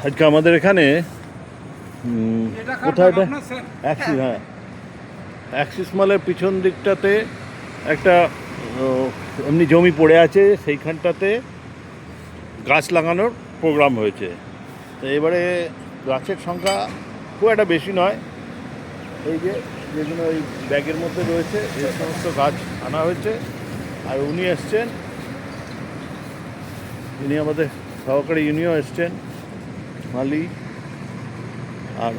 আজকে আমাদের এখানে কোথায় এটা অ্যাক্সিস, হ্যাঁ অ্যাক্সিস মলের পিছন দিকটাতে একটা এমনি জমি পড়ে আছে, সেইখানটাতে গাছ লাগানোর প্রোগ্রাম হয়েছে। তো এবারে গাছের সংখ্যা খুব একটা বেশি নয়, এই যে যেগুলো ওই ব্যাগের মধ্যে রয়েছে এই সমস্ত গাছ আনা হয়েছে। আর উনি এসছেন, ইনি আমাদের সহকারী ইউনিও এসছেন মালি। আর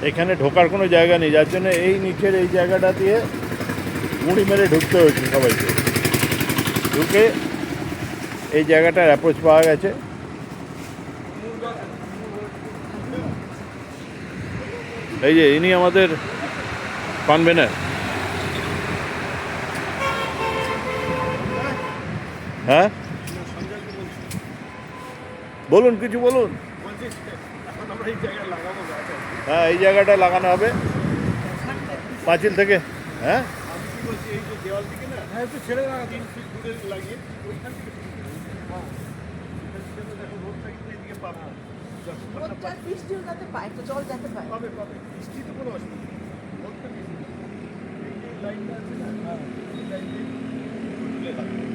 এখানে ঢোকার কোনো জায়গা নেই, যার জন্য এই নিচের এই জায়গাটা দিয়ে মুড়ি মেরে ঢুকতে হয়েছে সবাইকে। ঢুকে এই জায়গাটার অ্যাপ্রোচ পাওয়া গেছে। এই যে ইনি আমাদের কনভেনার। হ্যাঁ বলুন, কিছু বলুন। হ্যাঁ এই জায়গাটা লাগানো হবে পাঁচিল থেকে। হ্যাঁ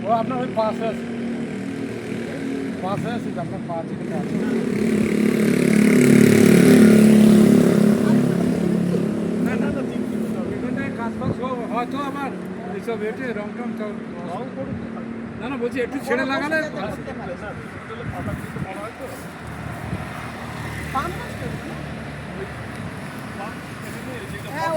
ও আপনার ওই পাশে আছে, আপনার পাঁচ কাজ ফাজ হয়তো আবার এইসব এটে রং টং না না বলছি একটু ছেড়ে লাগালে হ্যাঁ